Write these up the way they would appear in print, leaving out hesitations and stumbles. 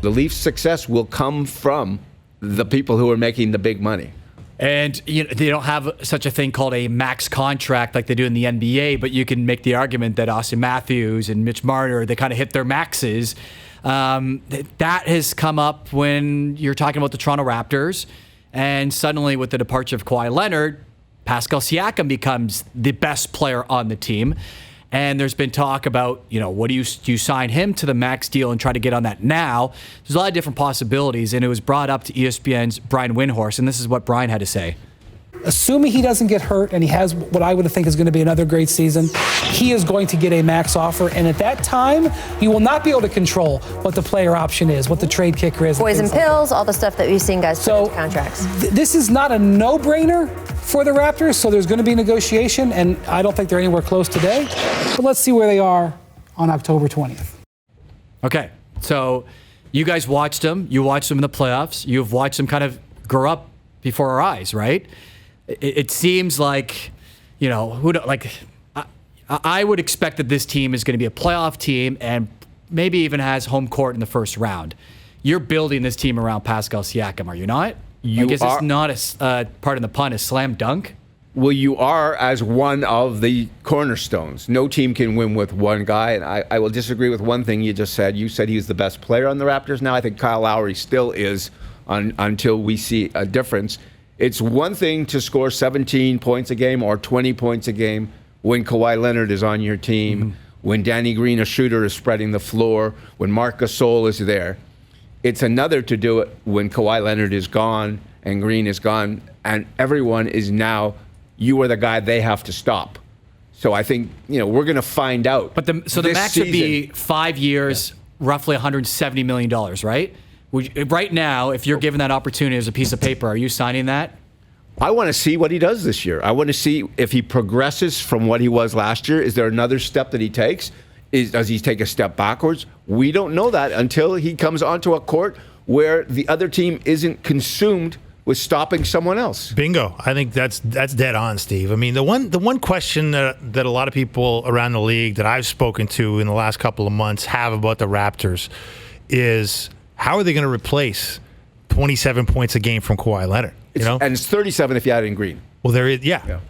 The Leafs' success will come from the people who are making the big money. And they don't have such a thing called a max contract like they do in the NBA, but you can make the argument that Austin Matthews and Mitch Marner, they kind of hit their maxes. That has come up when you're talking about the Toronto Raptors, and suddenly with the departure of Kawhi Leonard, Pascal Siakam becomes the best player on the team. And there's been talk about, what do you sign him to the max deal and try to get on that now? There's a lot of different possibilities, and it was brought up to ESPN's Brian Windhorst, and this is what Brian had to say. Assuming he doesn't get hurt and he has what I would think is going to be another great season, he is going to get a max offer. And at that time, you will not be able to control what the player option is, what the trade kicker is. Poison pills, all the stuff that we've seen guys put into contracts. This is not a no-brainer for the Raptors, so there's going to be negotiation, and I don't think they're anywhere close today. But let's see where they are on October 20th. Okay, so you guys watched them. You watched them in the playoffs. You've watched them kind of grow up before our eyes, right? It seems like, I would expect that this team is going to be a playoff team and maybe even has home court in the first round. You're building this team around Pascal Siakam, are you not? I guess it's not pardon the pun, a slam dunk. Well, you are as one of the cornerstones. No team can win with one guy, and I will disagree with one thing you just said. You said he's the best player on the Raptors now. I think Kyle Lowry still is until we see a difference. It's one thing to score 17 points a game or 20 points a game when Kawhi Leonard is on your team, when Danny Green, a shooter, is spreading the floor, when Marc Gasol is there. It's another to do it when Kawhi Leonard is gone and Green is gone, and everyone is now, you are the guy they have to stop. So I think, we're going to find out. But the max would be 5 years, roughly $170 million, right? Right now, if you're given that opportunity as a piece of paper, are you signing that? I want to see what he does this year. I want to see if he progresses from what he was last year. Is there another step that he takes? Does he take a step backwards? We don't know that until he comes onto a court where the other team isn't consumed with stopping someone else. Bingo. I think that's dead on, Steve. I mean, the one question that a lot of people around the league that I've spoken to in the last couple of months have about the Raptors is, how are they going to replace 27 points a game from Kawhi Leonard? And it's 37 if you add in Green. Well, there is, yeah.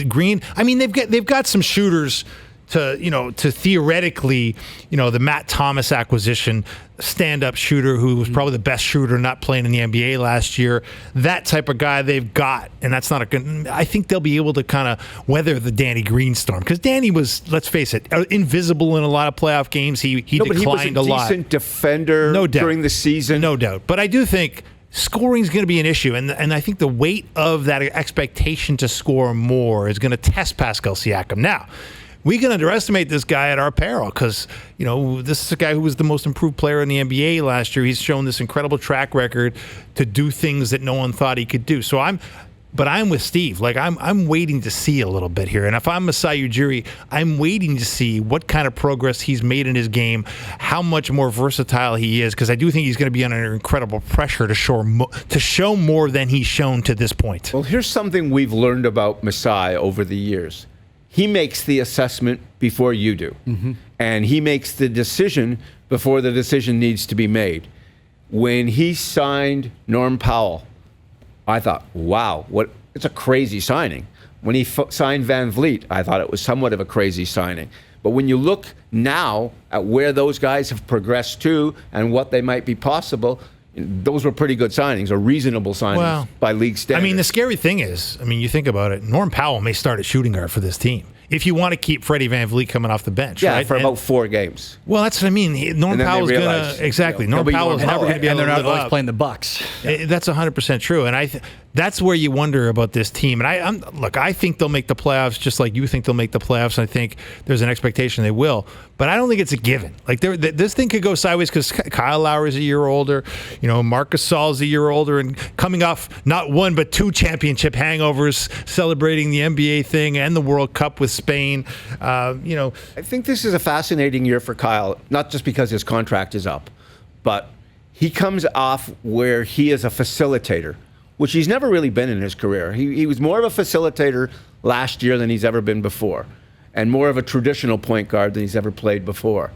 Green. I mean, they've got some shooters to theoretically, the Matt Thomas acquisition, stand-up shooter who was probably the best shooter not playing in the NBA last year. That type of guy they've got, and that's not a good. I think they'll be able to kind of weather the Danny Green storm, because Danny was, let's face it, invisible in a lot of playoff games. He declined a lot. He was a decent defender during the season. No doubt. But I do think scoring is going to be an issue, and I think the weight of that expectation to score more is going to test Pascal Siakam. Now, we can underestimate this guy at our peril, because this is a guy who was the most improved player in the NBA last year. He's shown this incredible track record to do things that no one thought he could do. So I'm with Steve. I'm waiting to see a little bit here. And if I'm Masai Ujiri, I'm waiting to see what kind of progress he's made in his game, how much more versatile he is, because I do think he's going to be under incredible pressure to show more than he's shown to this point. Well, here's something we've learned about Masai over the years. He makes the assessment before you do. And he makes the decision before the decision needs to be made. When he signed Norm Powell, I thought, wow, it's a crazy signing. When he signed Van Vliet, I thought it was somewhat of a crazy signing. But when you look now at where those guys have progressed to and what they might be possible, those were pretty good signings, or reasonable signings by league standards. I mean, the scary thing is, you think about it, Norm Powell may start at shooting guard for this team if you want to keep Freddie Van Vliet coming off the bench, right? For about 4 games. Well, that's what I mean. Norm Powell's going to... Exactly. Norm Powell's never going to be able to live up. And they're not always playing the Bucks. That's 100% true. And that's where you wonder about this team. And I think they'll make the playoffs just like you think they'll make the playoffs. I think there's an expectation they will. But I don't think it's a given. This thing could go sideways because Kyle Lowry's a year older. Marc Gasol's a year older, and coming off not 1 but 2 championship hangovers, celebrating the NBA thing and the World Cup with Spain. I think this is a fascinating year for Kyle, not just because his contract is up, but he comes off where he is a facilitator, which he's never really been in his career. He was more of a facilitator last year than he's ever been before, and more of a traditional point guard than he's ever played before.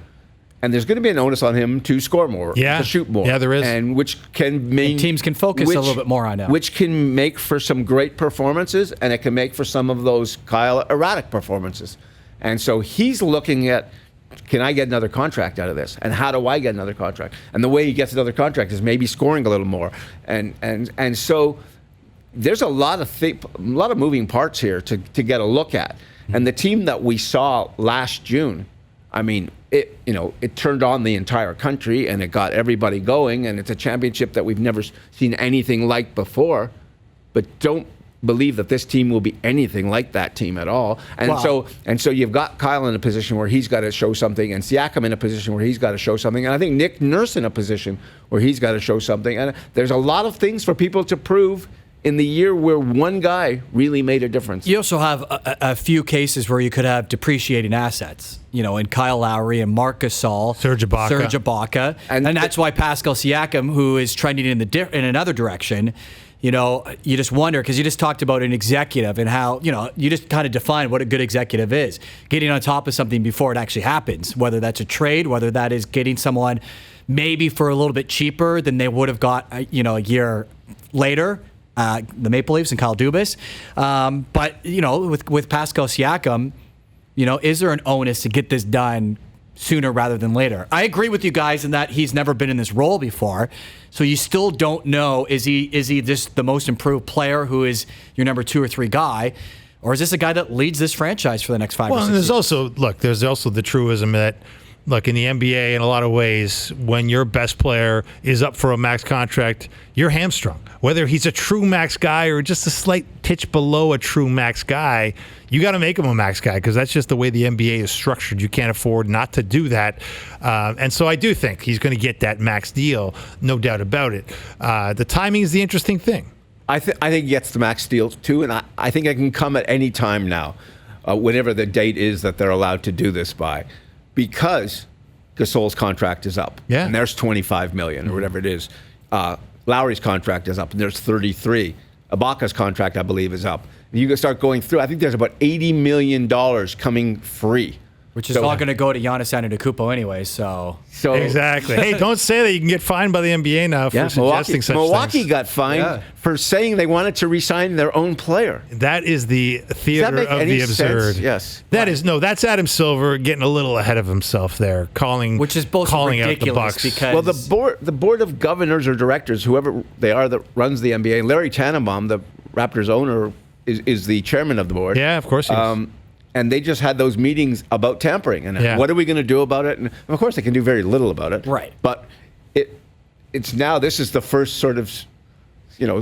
And there's going to be an onus on him to score more, to shoot more. Yeah, there is. And which can mean... And teams can focus a little bit more on him. Which can make for some great performances, and it can make for some of those Kyle erratic performances. And so he's looking at, can I get another contract out of this? And how do I get another contract? And the way he gets another contract is maybe scoring a little more. And so there's a lot of moving parts here to get a look at. And the team that we saw last June, I mean, it turned on the entire country and it got everybody going, and it's a championship that we've never seen anything like before. But don't believe that this team will be anything like that team at all. And so you've got Kyle in a position where he's got to show something, and Siakam in a position where he's got to show something, and I think Nick Nurse in a position where he's got to show something. And there's a lot of things for people to prove in the year where one guy really made a difference. You also have a few cases where you could have depreciating assets, in Kyle Lowry and Marc Gasol, Serge Ibaka. And that's why Pascal Siakam, who is trending in another direction, you just wonder, because you just talked about an executive and how, you just kind of define what a good executive is. Getting on top of something before it actually happens, whether that's a trade, whether that is getting someone maybe for a little bit cheaper than they would have got, a year later. The Maple Leafs and Kyle Dubas. But, with Pascal Siakam, is there an onus to get this done sooner rather than later? I agree with you guys in that he's never been in this role before. So you still don't know, is he just the most improved player who is your number 2 or 3 guy? Or is this a guy that leads this franchise for the next 5 or 6 years? Well, there's also the truism that, look, in the NBA, in a lot of ways, when your best player is up for a max contract, you're hamstrung. Whether he's a true max guy or just a slight titch below a true max guy, you got to make him a max guy, because that's just the way the NBA is structured. You can't afford not to do that. And so I do think he's going to get that max deal, no doubt about it. The timing is the interesting thing. I think he gets the max deal too, and I think it can come at any time now, whenever the date is that they're allowed to do this by. Because Gasol's contract is up, and there's $25 million or whatever it is. Lowry's contract is up, and there's 33. Ibaka's contract, I believe, is up. You can start going through. I think there's about $80 million coming free. Which is all going to go to Giannis Antetokounmpo anyway, so exactly. Hey, don't say that. You can get fined by the NBA now for suggesting such Milwaukee things. got fined for saying they wanted to re-sign their own player. That is the theater of the absurd. Sense? Yes. That's Adam Silver getting a little ahead of himself there, which is both calling ridiculous out the Bucks. because the board of governors or directors, whoever they are that runs the NBA, and Larry Tannenbaum, the Raptors owner, is the chairman of the board. Yeah, of course he is. And they just had those meetings about tampering and what are we going to do about it? And of course, they can do very little about it. Right. But it's now, this is the first sort of,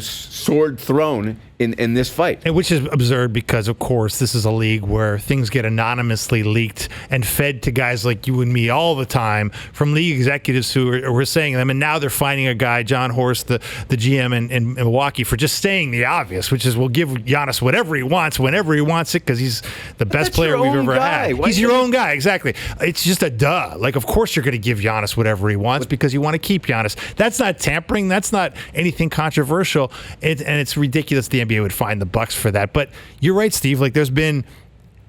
sword thrown in this fight. And which is absurd because, of course, this is a league where things get anonymously leaked and fed to guys like you and me all the time from league executives who are saying them. And now they're finding a guy, John Horst, the GM in Milwaukee, for just saying the obvious, which is we'll give Giannis whatever he wants, whenever he wants it, because he's the best player we've ever had. He's your own guy, exactly. It's just a duh. Like, of course you're going to give Giannis whatever he wants because you want to keep Giannis. That's not tampering. That's not anything controversial. And it's ridiculous the NBA would fine the Bucks for that. But you're right, Steve. Like, there's been,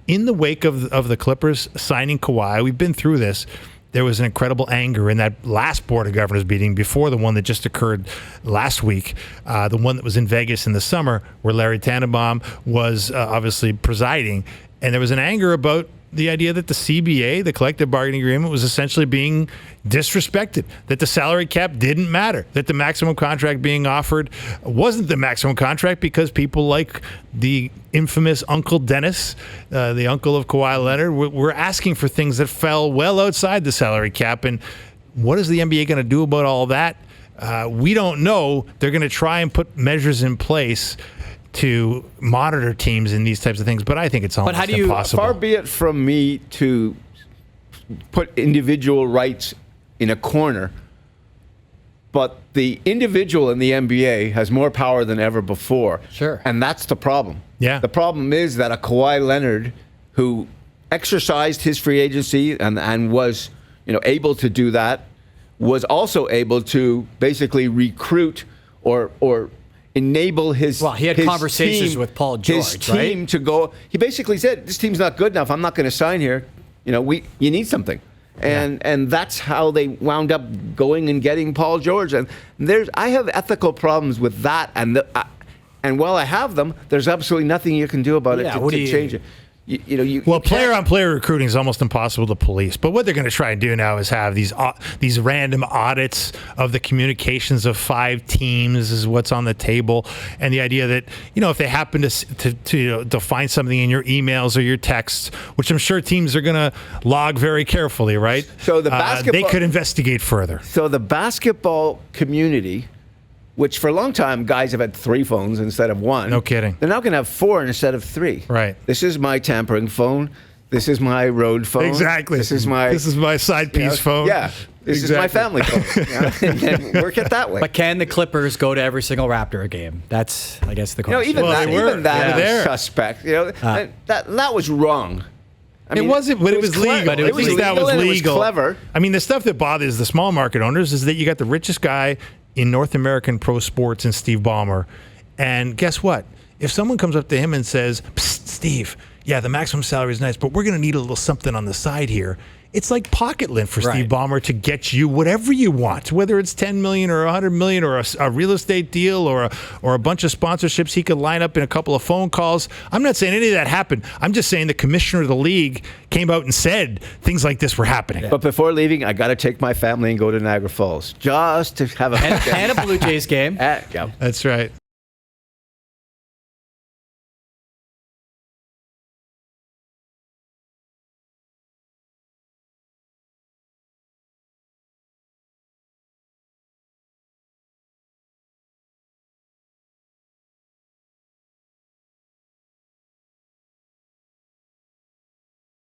in the wake of the Clippers signing Kawhi, we've been through this. There was an incredible anger in that last Board of Governors meeting before the one that just occurred last week, the one that was in Vegas in the summer, where Larry Tannenbaum was obviously presiding. And there was an anger about the idea that the CBA, the collective bargaining agreement, was essentially being disrespected, that the salary cap didn't matter, that the maximum contract being offered wasn't the maximum contract because people like the infamous Uncle Dennis, the uncle of Kawhi Leonard, were asking for things that fell well outside the salary cap. And what is the NBA going to do about all that? We don't know. They're going to try and put measures in place to monitor teams in these types of things, but I think it's almost impossible. Far be it from me to put individual rights in a corner, but the individual in the NBA has more power than ever before. Sure. And that's the problem. Yeah. The problem is that a Kawhi Leonard who exercised his free agency and was, able to do that, was also able to basically recruit or enable his. Well, he had conversations with Paul George, his team, right? to go. He basically said, "This team's not good enough. I'm not going to sign here. You need something." And that's how they wound up going and getting Paul George. And I have ethical problems with that. And while I have them, there's absolutely nothing you can do about it to change it. Player-on-player recruiting is almost impossible to police. But what they're going to try and do now is have these random audits of the communications of 5 teams is what's on the table, and the idea that if they happen to find something in your emails or your texts, which I'm sure teams are going to log very carefully, right? So the basketball, they could investigate further. So the basketball community, which for a long time, guys have had 3 phones instead of 1. No kidding. They're now going to have 4 instead of 3. Right. This is my tampering phone. This is my road phone. Exactly. This is my side piece phone. Yeah. This is my family phone. And work it that way. But can the Clippers go to every single Raptor game? That's, I guess, the question. Even that is suspect. That was wrong. It wasn't, but it was legal. But at least that was legal. It was clever. I mean, the stuff that bothers the small market owners is that you got the richest guy in North American pro sports in Steve Ballmer. And guess what? If someone comes up to him and says, "Psst, Steve, yeah, the maximum salary is nice, but we're going to need a little something on the side here." It's like pocket lint for Steve Ballmer to get you whatever you want, whether it's $10 million or $100 million or a real estate deal or a bunch of sponsorships he could line up in a couple of phone calls. I'm not saying any of that happened. I'm just saying the commissioner of the league came out and said things like this were happening. But before leaving, I got to take my family and go to Niagara Falls just to have a and a Blue Jays game. Yeah. That's right.